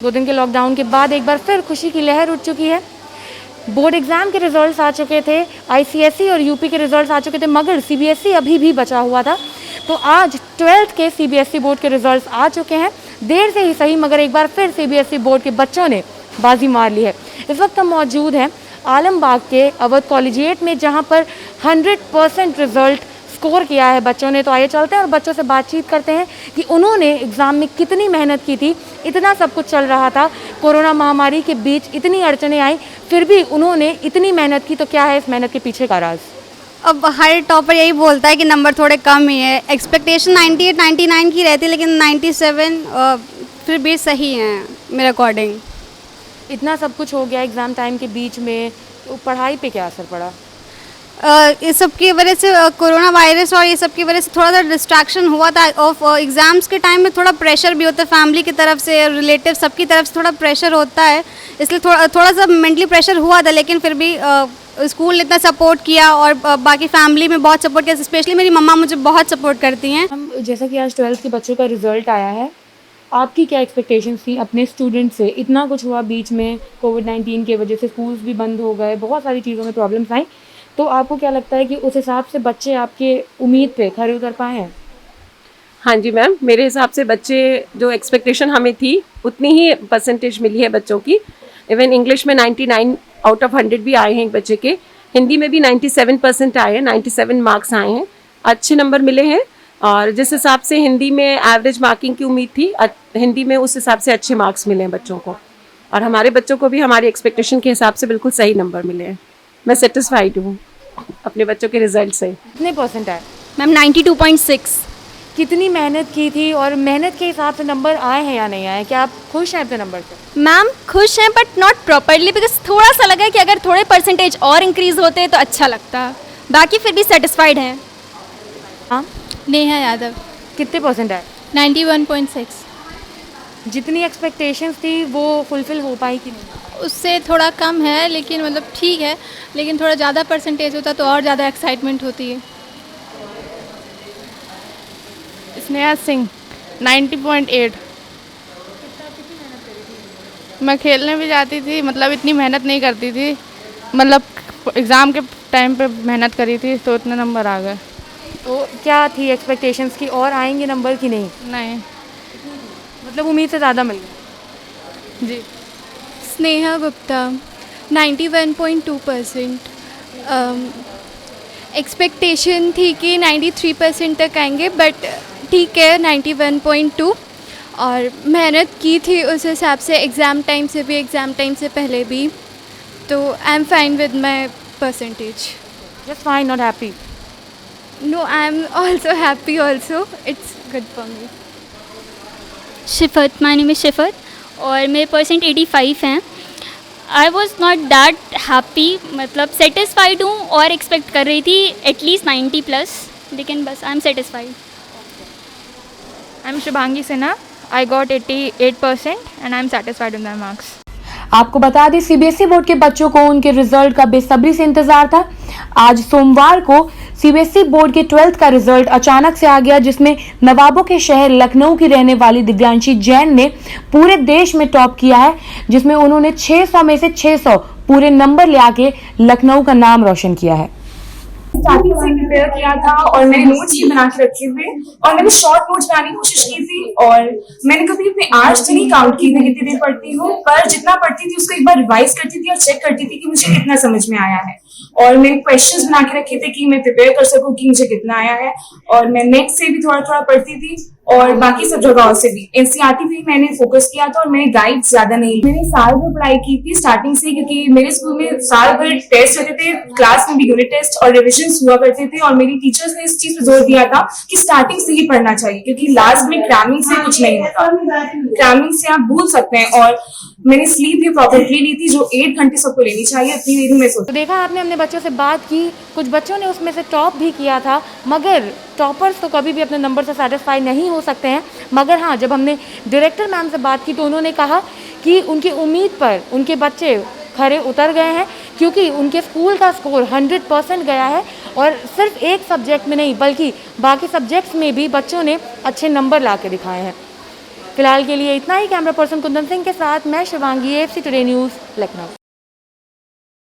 2 दिन के लॉकडाउन के बाद एक बार फिर खुशी की लहर उठ चुकी है। बोर्ड एग्ज़ाम के रिज़ल्ट्स आ चुके थे, आईसीएसई और यूपी के रिज़ल्ट्स आ चुके थे, मगर सीबीएसई अभी भी बचा हुआ था। तो आज 12th के सीबीएसई बोर्ड के रिज़ल्ट्स आ चुके हैं। देर से ही सही, मगर एक बार फिर सीबीएसई बोर्ड के बच्चों ने बाजी मार ली है। इस वक्त हम मौजूद हैं आलमबाग के अवध कॉलेजिएट में, जहाँ पर 100% रिज़ल्ट स्कोर किया है बच्चों ने। तो आइए चलते हैं और बच्चों से बातचीत करते हैं कि उन्होंने एग्ज़ाम में कितनी मेहनत की थी। इतना सब कुछ चल रहा था, कोरोना महामारी के बीच इतनी अड़चनें आई, फिर भी उन्होंने इतनी मेहनत की। तो क्या है इस मेहनत के पीछे का राज? अब हर टॉपर यही बोलता है कि नंबर थोड़े कम ही है। एक्सपेक्टेशन 98 99 की रहती है, लेकिन 97 फिर भी सही है मेरे अकॉर्डिंग। इतना सब कुछ हो गया एग्ज़ाम टाइम के बीच में, तो पढ़ाई पे क्या असर पड़ा? इस सब की वजह से कोरोना वायरस और ये सब की वजह से थोड़ा सा डिस्ट्रैक्शन हुआ था। ऑफ एग्ज़ाम्स के टाइम में थोड़ा प्रेशर भी होता है, फैमिली की तरफ से, रिलेटिव सबकी तरफ से थोड़ा प्रेशर होता है, इसलिए थोड़ा सा मेंटली प्रेशर हुआ था। लेकिन फिर भी स्कूल ने इतना सपोर्ट किया और बाकी फैमिली में बहुत सपोर्ट किया। स्पेशली मेरी मम्मा मुझे बहुत सपोर्ट करती हैं। हम जैसा कि आज 12th के बच्चों का रिज़ल्ट आया है, आपकी क्या एक्सपेक्टेशंस थी अपने स्टूडेंट से? इतना कुछ हुआ बीच में, कोविड-19 की वजह से स्कूल्स भी बंद हो गए, बहुत सारी चीज़ों में प्रॉब्लम्स आई। तो आपको क्या लगता है कि उस हिसाब से बच्चे आपके उम्मीद पे खरे उतर पाए हैं? हाँ जी मैम, मेरे हिसाब से बच्चे जो एक्सपेक्टेशन हमें थी उतनी ही परसेंटेज मिली है बच्चों की। इवन इंग्लिश में 99 आउट ऑफ 100 भी आए हैं एक बच्चे के, हिंदी में भी 97% आए हैं, 97 मार्क्स आए हैं, अच्छे नंबर मिले हैं। और जिस हिसाब से हिंदी में एवरेज मार्किंग की उम्मीद थी, हिंदी में उस हिसाब से अच्छे मार्क्स मिले हैं बच्चों को। और हमारे बच्चों को भी हमारी एक्सपेक्टेशन के हिसाब से बिल्कुल सही नंबर मिले हैं। मैं सेटिस्फाइड हूँ अपने बच्चों के रिजल्ट से। कितने परसेंट आए? मैम 92.6। कितनी मेहनत की थी और मेहनत के हिसाब से नंबर आए हैं या नहीं आए? क्या आप खुश हैं अपने नंबर से? मैम खुश हैं, बट नॉट प्रॉपरली, बिकॉज थोड़ा सा लगा कि अगर थोड़े परसेंटेज और इंक्रीज होते तो अच्छा लगता। बाकी फिर भी सेटिस्फाइड हैं। हाँ, नेहा यादव। कितने परसेंट आए? 91.6। जितनी एक्सपेक्टेशंस थी वो फुलफिल हो पाई कि नहीं? उससे थोड़ा कम है, लेकिन मतलब ठीक है, लेकिन थोड़ा ज़्यादा परसेंटेज होता तो और ज़्यादा एक्साइटमेंट होती है। स्नेहा सिंह 90.8। मैं खेलने भी जाती थी, मतलब इतनी मेहनत नहीं करती थी, मतलब एग्ज़ाम के टाइम पे मेहनत करी थी तो इतने नंबर आ गए। तो क्या थी एक्सपेक्टेशंस की, और आएंगे नंबर कि नहीं? नहीं मतलब उम्मीद से ज़्यादा मिल गए? जी। स्नेहा गुप्ता 91.2%। एक्सपेक्टेशन थी कि 93% तक आएंगे, बट ठीक है 91.2। और मेहनत की थी उस हिसाब से, एग्ज़ाम टाइम से भी, एग्ज़ाम टाइम से पहले भी। तो I am fine with my percentage. Just fine, not happy? No, I am also happy also, it's good for me. Shifat, my name is Shifat और मेरे परसेंट 85 हैं। I was not that happy, मतलब satisfied हूँ और एक्सपेक्ट कर रही थी at least 90+, लेकिन बस I am satisfied. I am Shubhangi Sinha, I got 88% and I am satisfied with my marks. आपको बता दें सीबीएसई बोर्ड के बच्चों को उनके रिजल्ट का बेसब्री से इंतजार था। आज सोमवार को सीबीएसई बोर्ड के 12th का रिजल्ट अचानक से आ गया, जिसमें नवाबों के शहर लखनऊ की रहने वाली दिव्यांशी जैन ने पूरे देश में टॉप किया है, जिसमें उन्होंने 600 में से 600 पूरे नंबर ले आके लखनऊ का नाम रोशन किया है। स्टार्टिंग से प्रिपेयर किया था और मैंने नोट्स भी बना के रखे हुए और मैंने शॉर्ट नोट्स बनाने की कोशिश की थी। और मैंने कभी अपने आवर्स तो नहीं काउंट की मैं कितनी देर पढ़ती हूँ, पर जितना पढ़ती थी उसको एक बार रिवाइज करती थी और चेक करती थी कि मुझे कितना समझ में आया है। और मैंने क्वेश्चंस बना के रखे थे कि मैं प्रिपेयर कर सकूं कि मुझे कितना आया है। और मैं नेट से भी थोड़ा थोड़ा पढ़ती थी और बाकी सब जगहों से भी। एनसीईआरटी भी मैंने फोकस किया था और मैंने गाइड ज्यादा नहीं, मैंने साल भर पढ़ाई की थी स्टार्टिंग से, क्योंकि मेरे स्कूल में साल भर टेस्ट होते थे, क्लास में भी यूनिट टेस्ट और रिविजन्स हुआ करते थे। और मेरी टीचर्स ने इस चीज पे जोर दिया था कि स्टार्टिंग से ही पढ़ना चाहिए, क्योंकि लास्ट में क्रैमिंग से कुछ नहीं होता, क्रैमिंग से आप भूल सकते हैं। और मैंने स्लीप भी प्रॉपरली ली थी, जो 8 घंटे सबको लेनी चाहिए, इतनी देर में तो देखा आपने अपने बच्चों से बात की, कुछ बच्चों ने उसमें से टॉप भी किया था, मगर टॉपर्स तो कभी भी अपने नंबर से सेटिस्फाई नहीं हो सकते हैं। मगर हाँ, जब हमने डायरेक्टर मैम से बात की तो उन्होंने कहा कि उनकी उम्मीद पर उनके बच्चे खरे उतर गए हैं, क्योंकि उनके स्कूल का स्कोर 100% गया है और सिर्फ एक सब्जेक्ट में नहीं बल्कि बाकी सब्जेक्ट्स में भी बच्चों ने अच्छे नंबर ला के दिखाए हैं। फिलहाल के लिए इतना ही। कैमरा पर्सन कुंदन सिंह के साथ मैं Shivangi, AFC today news, Lucknow.